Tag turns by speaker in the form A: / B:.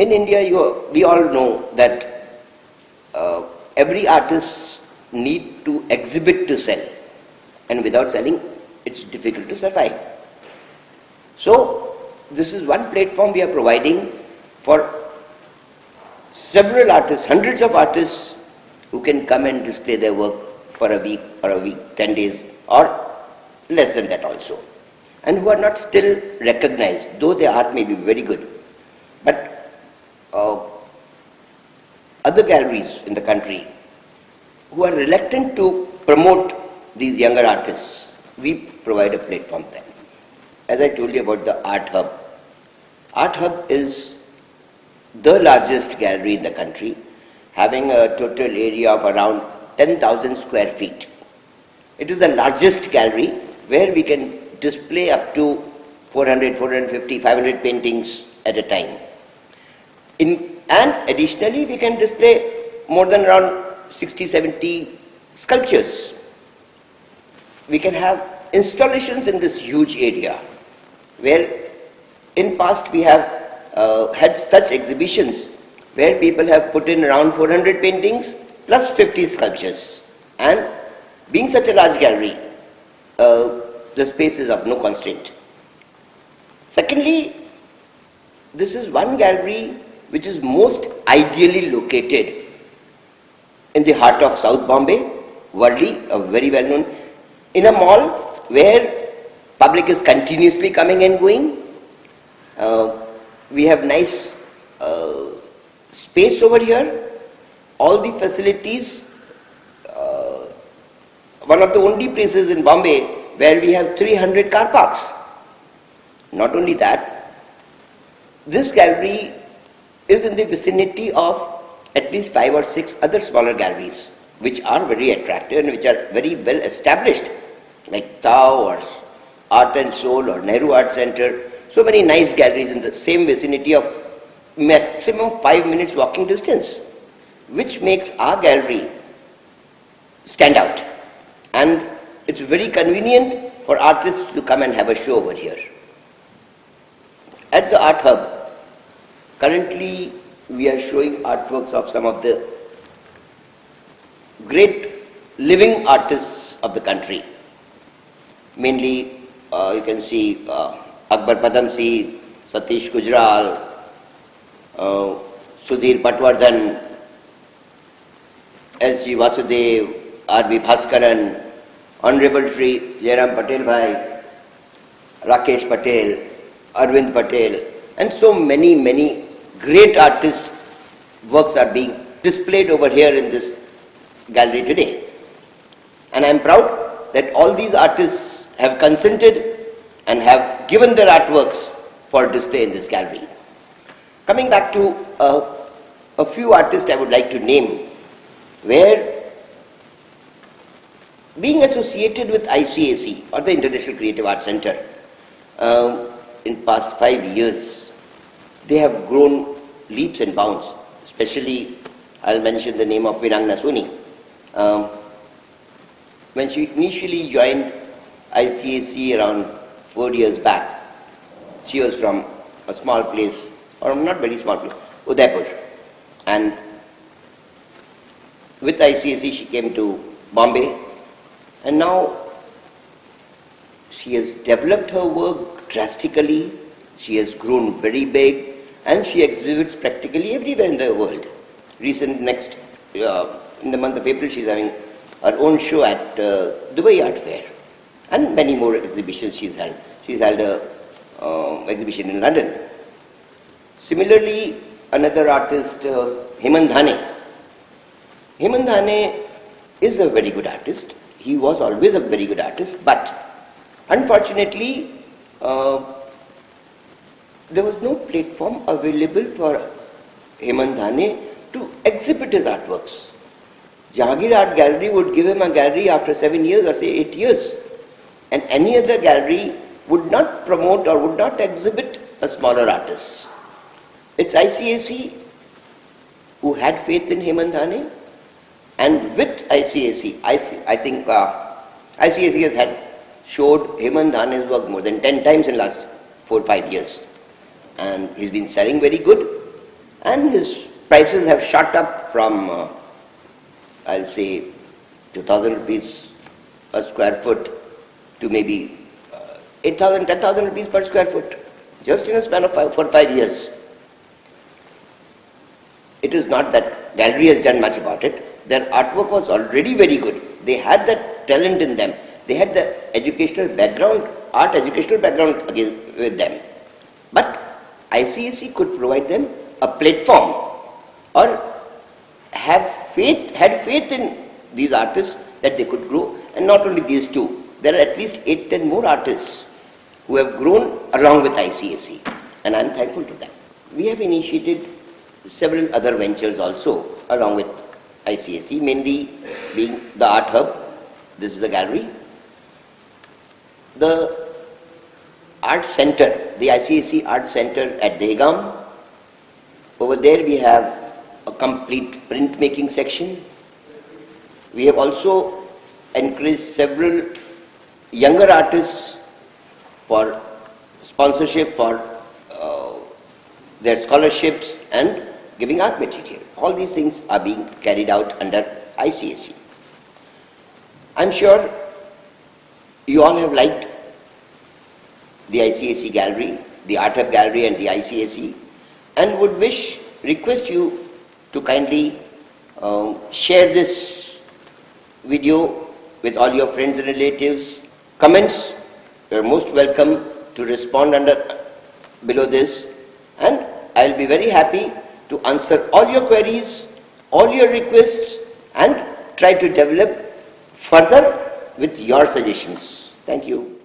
A: In India, we all know that every artist need to exhibit to sell, and without selling, it's difficult to survive. So, this is one platform we are providing for several artists, hundreds of artists who can come and display their work for a week, 10 days, or less than that also, and who are not still recognized, though their art may be very good. But other galleries in the country who are reluctant to promote these younger artists, we provide a platform for them. As I told you about the Art Hub. Art Hub is the largest gallery in the country, having a total area of around 10,000 square feet. It is the largest gallery where we can display up to 400, 450, 500 paintings at a time. And additionally, we can display more than around 60, 70 sculptures. We can have installations in this huge area, where in past we have had such exhibitions where people have put in around 400 paintings plus 50 sculptures. And being such a large gallery, the space is of no constraint. Secondly, this is one gallery which is most ideally located in the heart of South Bombay, Worli, a very well known, in a mall where public is continuously coming and going. We have nice space over here, all the facilities, one of the only places in Bombay where we have 300 car parks. Not only that, this gallery is in the vicinity of at least 5 or 6 other smaller galleries which are very attractive and which are very well established, like Tao or Art and Soul or Nehru Art Center. So many nice galleries in the same vicinity of maximum 5 minutes walking distance, which makes our gallery stand out. And it's very convenient for artists to come and have a show over here. At the Art Hub, currently we are showing artworks of some of the great living artists of the country. Mainly, you can see Akbar Padamsee, Satish Gujral, Sudhir Patwardhan, S.G. Vasudev, R.B. Bhaskaran, Honorable Shri Jairam Patel Bhai, Rakesh Patel, Arvind Patel, and so many great artists' works are being displayed over here in this gallery today. And I am proud that all these artists have consented and have given their artworks for display in this gallery. Coming back to a few artists I would like to name, where being associated with ICAC or the International Creative Arts Center in past 5 years, they have grown leaps and bounds. Especially, I'll mention the name of Virangna Soni. When she initially joined ICAC around 4 years back, she was from a small place, or not very small place, Udaipur. And with ICAC she came to Bombay, and now she has developed her work drastically. She has grown very big, and she exhibits practically everywhere in the world. In the month of April, she is having her own show at Dubai Art Fair, and many more exhibitions she's held. She's held an exhibition in London. Similarly, another artist, Hemant Dhane. Hemant Dhane is a very good artist. He was always a very good artist, but unfortunately, there was no platform available for Hemant Dhane to exhibit his artworks. Jahangir Art Gallery would give him a gallery after 7 years or say 8 years, and any other gallery would not promote or would not exhibit a smaller artist. It's ICAC who had faith in Hemant Dhane, and with ICAC, I think ICAC has showed Hemant Dhane's work more than 10 times in the last 4 or 5 years, and he's been selling very good. and his prices have shot up from, I'll say, 2,000 rupees a square foot to maybe 8,000, 10,000 rupees per square foot, just in a span of 4 or 5 years. It is not that gallery has done much about it. Their artwork was already very good. They had that talent in them. They had the educational background, art educational background with them. But ICSE could provide them a platform or had faith in these artists that they could grow. And not only these two, there are at least 8-10 more artists who have grown along with ICSE, and I am thankful to them. We have initiated several other ventures also along with ICSE, mainly being the Art Hub. This is the gallery. The Art Center, the ICSE Art Center at Dehgaum. Over there we have a complete printmaking section. We have also encouraged several younger artists for sponsorship for their scholarships and giving art material. All these things are being carried out under ICSE. I'm sure you all have liked the ICSE gallery, the Art Hub gallery and the ICSE, and would request you to kindly share this video with all your friends and relatives. Comments, you're most welcome to respond below this, and I'll be very happy to answer all your queries, all your requests, and try to develop further with your suggestions. Thank you.